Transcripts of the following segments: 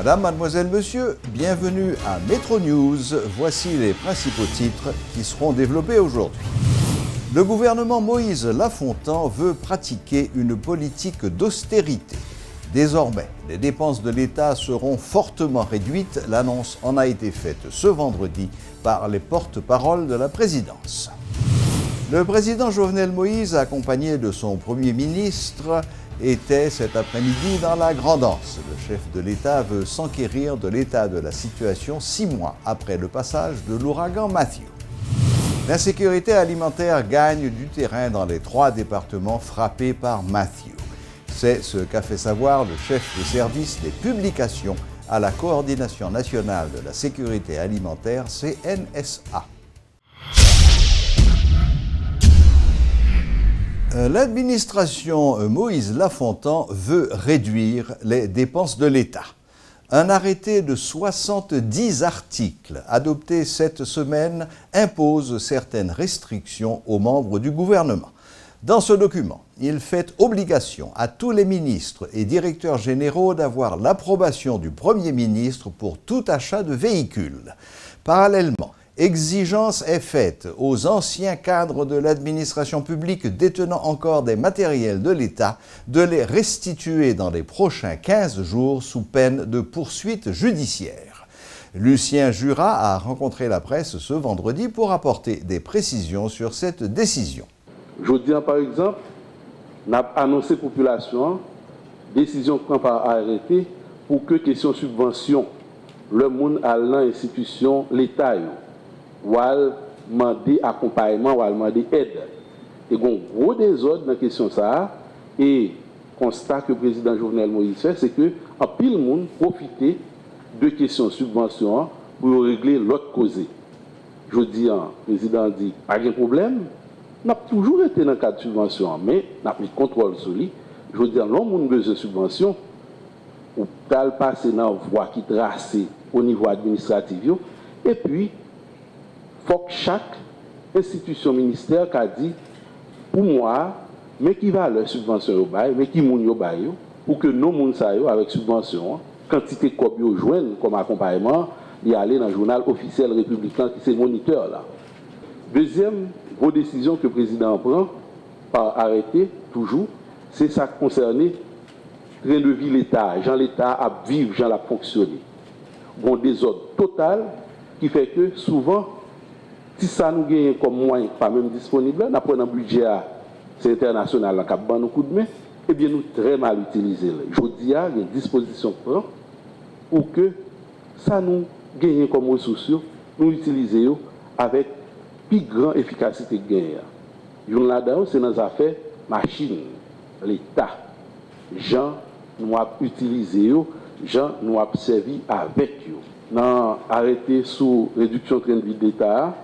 Madame, mademoiselle, monsieur, bienvenue à Métro News. Voici les principaux titres qui seront développés aujourd'hui. Le gouvernement Moïse Lafontan veut pratiquer une politique d'austérité. Désormais, les dépenses de l'État seront fortement réduites. L'annonce en a été faite ce vendredi par les porte-paroles de la présidence. Le président Jovenel Moïse, accompagné de son Premier ministre, était cet après-midi dans la Grand'Anse. Le chef de l'État veut s'enquérir de l'état de la situation 6 mois après le passage de l'ouragan Matthew. L'insécurité alimentaire gagne du terrain dans les 3 départements frappés par Matthew. C'est ce qu'a fait savoir le chef de service des publications à la Coordination nationale de la sécurité alimentaire, CNSA. L'administration Moïse Lafontan veut réduire les dépenses de l'État. Un arrêté de 70 articles adopté cette semaine impose certaines restrictions aux membres du gouvernement. Dans ce document, il fait obligation à tous les ministres et directeurs généraux d'avoir l'approbation du Premier ministre pour tout achat de véhicules. Parallèlement, exigence est faite aux anciens cadres de l'administration publique détenant encore des matériels de l'État de les restituer dans les prochains 15 jours sous peine de poursuite judiciaire. Lucien Jurat a rencontré la presse ce vendredi pour apporter des précisions sur cette décision. Je dis par exemple, on a annoncé à la population décision prend par arrêté pour que question subvention, le monde à l'institution, l'État, ou à demander accompagnement, ou à demander aide. Et un gros désordre dans la question ça, et constat que le président Jovenel Moïse fait, c'est que en pile monde profiter de questions subvention pour régler l'autre cause. Je dis, le président dit, pas de problème, on a toujours été dans le cadre de subvention, mais on a mis contrôle sur lui. Je veux dire, l'homme a besoin de subvention, ou tal passer dans la voie qui trace au niveau administratif, et puis, il faut que chaque institution ministère qui a dit, pour moi, mais qui va leur subvention au bail, mais qui moun au bail, pour que nos moun sa yo avec subvention, quantité de copies au joindre comme accompagnement, y aller dans le journal officiel républicain qui c'est moniteur là. Deuxième grosse décision que le président prend par arrêté, toujours, c'est ça qui concerne train de vie l'État, Jean l'État à vivre, Jean l'a fonctionné. Bon désordre total qui fait que souvent, si ça nous gagne comme moyen pas même disponible, nous prenons un budget, c'est international, qui a un coup de main, eh bien nous très mal utilisé. Je dis, il y a une disposition pour que ça nous gagne comme ressources, nous utiliser avec plus grande efficacité que gagne. Là-dedans, c'est dans les affaires machine, l'État. Gens nous a utilisé, gens nous a servi avec eux. Dans arrêté sous réduction de train de vie de l'État,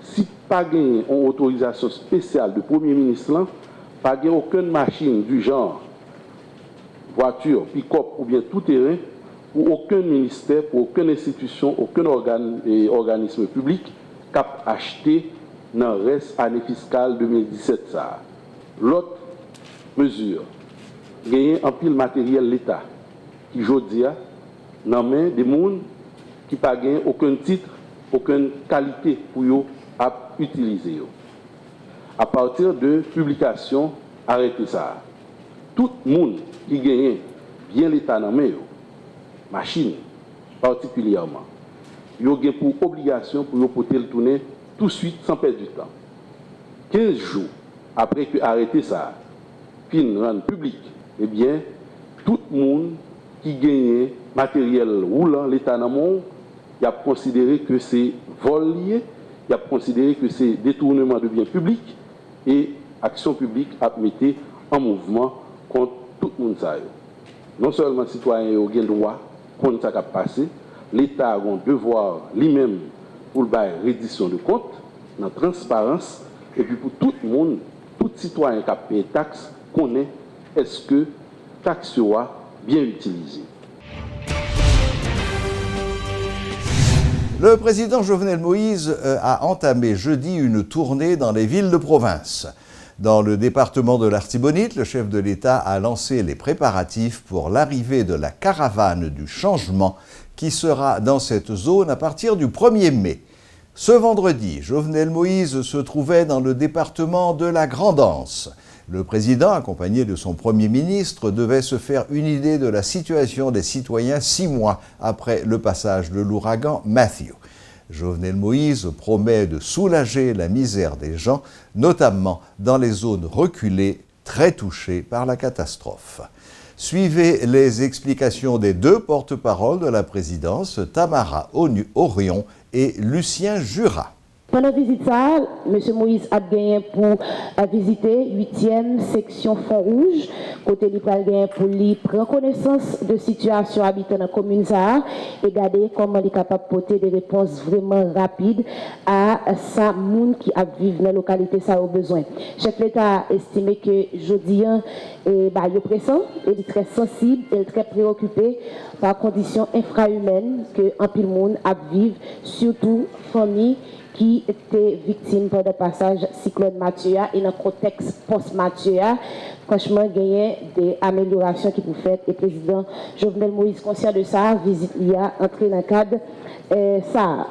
si pas gagné une autorisation spéciale du Premier ministre, pas gagné aucune machine du genre voiture, pick-up ou bien tout terrain, pour aucun ministère, pour aucune institution, aucun organisme public qui a acheté dans le reste année fiscale 2017. L'autre mesure, gagner un pile matériel l'État, qui aujourd'hui dans main des gens qui n'ont pas aucun titre, aucune qualité pour eux à utiliser. À partir de publication, arrêtez ça. Tout le monde qui gagne bien l'État dans main, machine particulièrement, il y a pour obligation pour porter le tourner tout de suite sans perdre du temps. 15 jours après que arrêté ça, puis rendre public, eh bien, tout le monde qui gagne matériel roulant, l'État dans le monde, il a considéré que c'est vol lié, il a considéré que c'est détournement de biens publics et action publique a mis en mouvement contre tout le monde. Non seulement les citoyens ont le droit contre ça qui a passé, l'État a un devoir lui-même pour la reddition de comptes, dans la transparence, et puis pour tout le monde, tout citoyen qui a payé taxe, connaît est-ce que la taxe sera bien utilisée. Le président Jovenel Moïse a entamé jeudi une tournée dans les villes de province. Dans le département de l'Artibonite, le chef de l'État a lancé les préparatifs pour l'arrivée de la caravane du changement qui sera dans cette zone à partir du 1er mai. Ce vendredi, Jovenel Moïse se trouvait dans le département de la Grande-Anse. Le président, accompagné de son Premier ministre, devait se faire une idée de la situation des citoyens 6 mois après le passage de l'ouragan Matthew. Jovenel Moïse promet de soulager la misère des gens, notamment dans les zones reculées très touchées par la catastrophe. Suivez les explications des 2 porte-paroles de la présidence, Tamara Orion et Lucien Jurat. Pendant la visite, M. Moïse a gagné pour visiter 8e section Font-Rouge. Côté il a gagné pour lui prendre connaissance de situation habitant dans la commune et regarder comment il est capable de porter des réponses vraiment rapides à sa monde qui a vécu dans la localité ça au besoin. Chef l'État a estimé que jeudi il est pressant, il est très sensible, il est très préoccupé par les conditions infrahumaines que un pile monde a vivre, surtout famille qui étaient victimes pendant le passage cyclone Mathieu et dans le contexte post-Mathieu. Franchement, il y a des améliorations qui vous faites. Et le président Jovenel Moïse, conscient de ça, visite il a entré dans le cadre ça.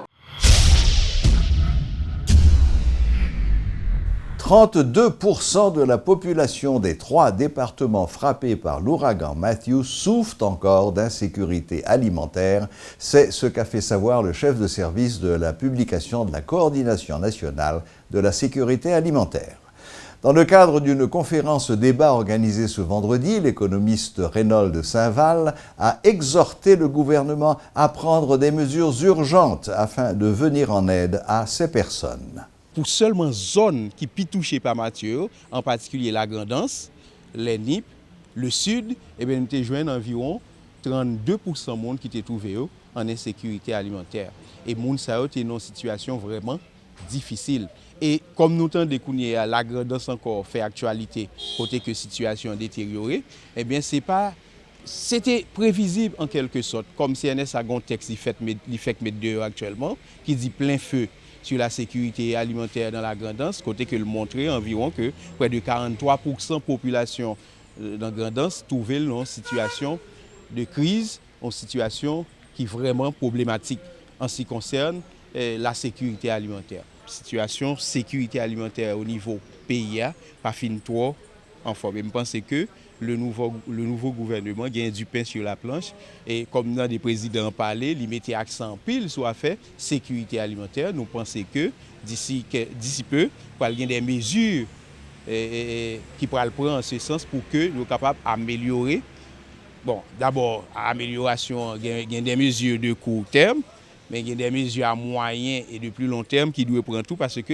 32% de la population des 3 départements frappés par l'ouragan Matthew souffrent encore d'insécurité alimentaire. C'est ce qu'a fait savoir le chef de service de la publication de la Coordination nationale de la sécurité alimentaire. Dans le cadre d'une conférence débat organisée ce vendredi, l'économiste Reynold Saint-Val a exhorté le gouvernement à prendre des mesures urgentes afin de venir en aide à ces personnes. Pour seulement zones qui sont touchées par Mathieu, en particulier la Grande-Anse, les NIP, le Sud, nous avons joint environ 32% de monde qui étaient trouvés en insécurité alimentaire. Et les gens sont dans une situation vraiment difficile. Et comme nous avons découvert la Grande-Anse encore fait actualité, côté que la situation est détériorée, eh bien c'était prévisible en quelque sorte. Comme CNS a un texte qui fait mettre dehors actuellement, qui dit plein feu sur la sécurité alimentaire dans la Grande-Anse, côté que le montrait environ que près de 43% de la population dans la Grande-Anse trouvait une situation de crise, une situation qui est vraiment problématique en ce qui concerne la sécurité alimentaire. Situation sécurité alimentaire au niveau pays, pas fin trop en forme. Je pense que le nouveau gouvernement gagne du pain sur la planche et comme dans des présidents parlé, il mettait accent pile sur la sécurité alimentaire. Nous pensons que d'ici peu, il y a des mesures qui pourraient prendre en ce sens pour que nous soyons capables d'améliorer. Bon, d'abord, amélioration, il y a des mesures de court terme, mais il y a des mesures à moyen et de plus long terme qui doivent prendre tout parce que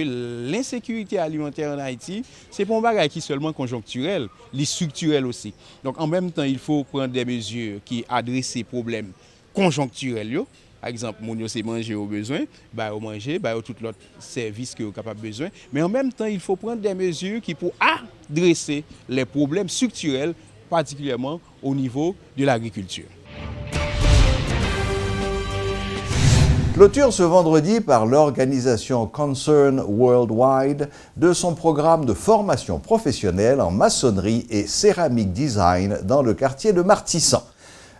l'insécurité alimentaire en Haïti, ce n'est pas un bagage qui est seulement conjoncturel, il est structurel aussi. Donc en même temps, il faut prendre des mesures qui adressent ces problèmes conjoncturels. Par exemple, mon c'est manger au besoin, au manger, au tout l'autre service que vous capable besoin. Mais en même temps, il faut prendre des mesures qui pour adresser les problèmes structurels, particulièrement au niveau de l'agriculture. Clôture ce vendredi par l'organisation Concern Worldwide de son programme de formation professionnelle en maçonnerie et céramique design dans le quartier de Martissan.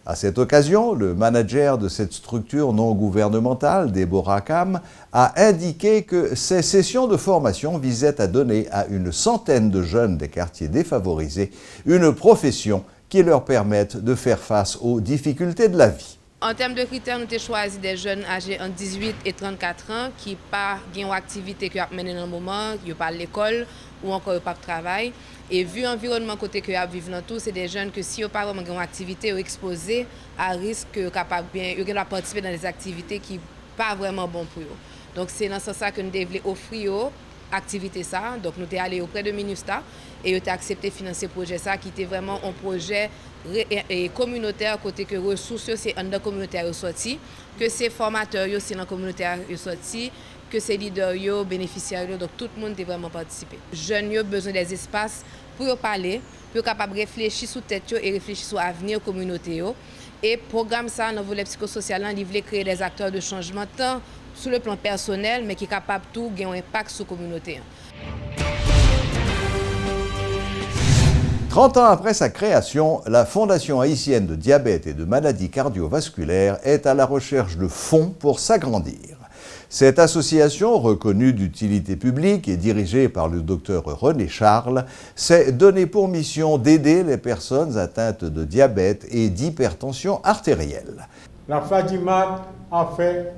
À cette occasion, le manager de cette structure non gouvernementale, Deborah Kam, a indiqué que ces sessions de formation visaient à donner à une centaine de jeunes des quartiers défavorisés une profession qui leur permette de faire face aux difficultés de la vie. En termes de critères, nous avons choisi des jeunes âgés entre 18 et 34 ans qui n'ont pas une activité qu'ils ont menée dans le moment, qui n'ont pas l'école ou encore pas de travail. Et vu l'environnement côté que ils vivent dans tout, c'est des jeunes que si ils n'ont pas vraiment une activité, ils sont exposés à risque de participer dans des activités qui ne sont pas vraiment bonnes pour eux. Donc c'est dans ce sens que nous devons offrir activité ça. Donc nous sommes allés auprès de Minusta et ils ont accepté de financer le projet ça qui était vraiment un projet communautaire côté que ressources c'est dans communautaire sorti, que ces formateurs c'est dans communautaire sorti, que ces leaders bénéficiaires donc tout le monde est vraiment participé. Jeunes ont besoin des espaces pour parler, pour capable réfléchir sur tête et réfléchir sur l'avenir communauté et programme ça dans le volet psychosocial il voulait créer des acteurs de changement tant sur le plan personnel mais qui est capable tout gagner un impact sur la communauté. 30 ans après sa création, la Fondation haïtienne de diabète et de maladies cardiovasculaires est à la recherche de fonds pour s'agrandir. Cette association, reconnue d'utilité publique et dirigée par le docteur René Charles, s'est donnée pour mission d'aider les personnes atteintes de diabète et d'hypertension artérielle. La FADIMAT a fait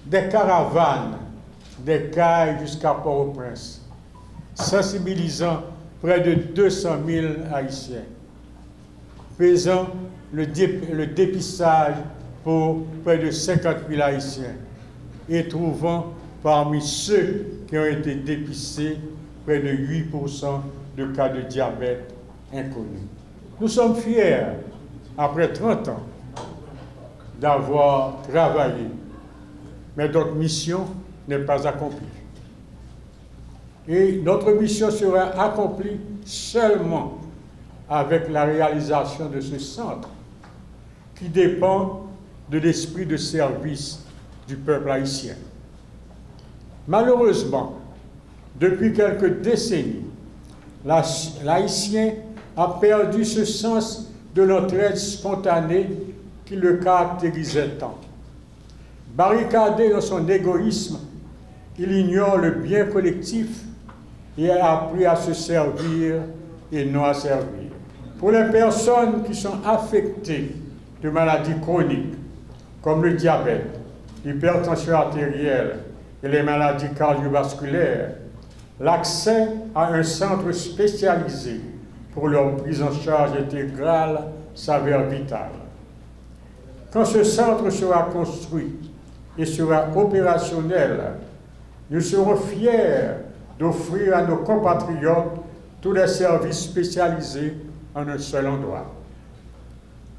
des caravanes des Cayes jusqu'à Port-au-Prince, sensibilisant près de 200 000 Haïtiens, faisant le dépistage pour près de 50 000 Haïtiens et trouvant parmi ceux qui ont été dépistés près de 8% de cas de diabète inconnus. Nous sommes fiers, après 30 ans, d'avoir travaillé, mais notre mission n'est pas accomplie. Et notre mission sera accomplie seulement avec la réalisation de ce centre qui dépend de l'esprit de service du peuple haïtien. Malheureusement, depuis quelques décennies, l'Haïtien a perdu ce sens de l'entraide spontanée qui le caractérisait tant. Barricadé dans son égoïsme, il ignore le bien collectif et a appris à se servir et non à servir. Pour les personnes qui sont affectées de maladies chroniques, comme le diabète, l'hypertension artérielle et les maladies cardiovasculaires, l'accès à un centre spécialisé pour leur prise en charge intégrale s'avère vital. Quand ce centre sera construit et sera opérationnel, nous serons fiers d'offrir à nos compatriotes tous les services spécialisés en un seul endroit.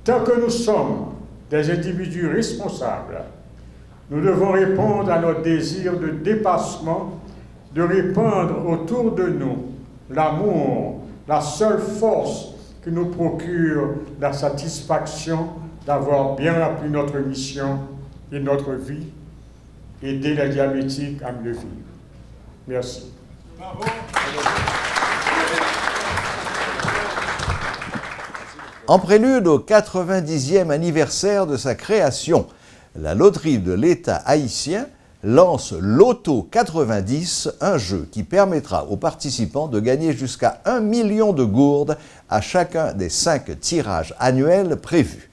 Tant que nous sommes des individus responsables, nous devons répondre à notre désir de dépassement, de répandre autour de nous l'amour, la seule force qui nous procure la satisfaction d'avoir bien rempli notre mission et notre vie, aider les diabétiques à mieux vivre. Merci. Bravo. En prélude au 90e anniversaire de sa création, la loterie de l'État haïtien lance Loto 90, un jeu qui permettra aux participants de gagner jusqu'à 1 million de gourdes à chacun des 5 tirages annuels prévus.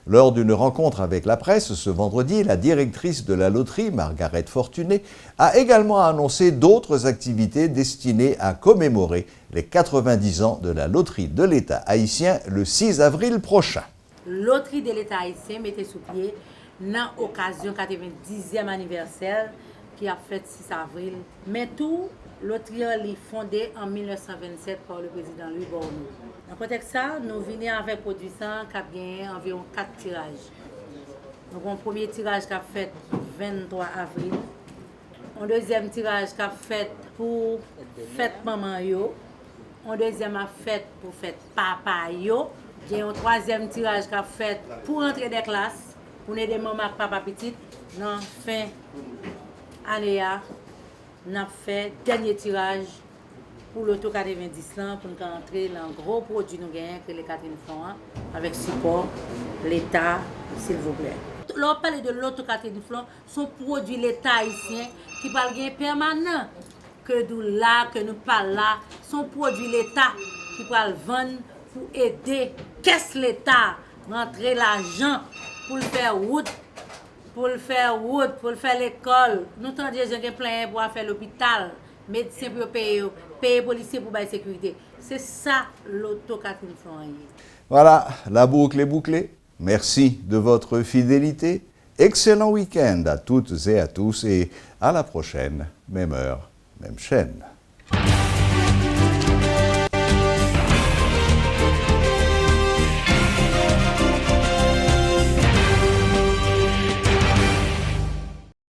Lors d'une rencontre avec la presse ce vendredi, la directrice de la loterie, Margaret Fortuné, a également annoncé d'autres activités destinées à commémorer les 90 ans de la loterie de l'État haïtien le 6 avril prochain. Loterie de l'État haïtien mettait sous pied dans l'occasion 90e anniversaire qui a fait 6 avril. Mais tout, loterie est fondée en 1927 par le président Louis Borloo. Dans le contexte ça, nous venons avec produit qui a gagné environ 4 tirages. Donc, un premier tirage qui a fait 23 avril. Un deuxième tirage qui a fait pour fête maman yo. Un deuxième a fait pour fête papa yo. Il y a un troisième tirage qui a fait pour entrer des classes, pour aider maman et papa petite. Dans fin année, on a fait dernier tirage pour l'auto 90 pour nous entrer dans un gros produit nous gagnons que les 4000 francs avec support l'État, s'il vous plaît. Lorsqu'on parle de l'auto 4000 francs, son produit l'État haïtien qui parle gain permanent que nous là, que nous pas là, son produit l'État qui parle vendre pour aider qu'est-ce l'État rentrer l'argent pour le faire route, pour le faire l'école. Nous t'en disons que plein pour faire l'hôpital, médecins pour payer policiers pour la sécurité. C'est ça l'auto 4000 francs. Voilà, la boucle est bouclée. Merci de votre fidélité. Excellent week-end à toutes et à tous et à la prochaine, même heure, même chaîne.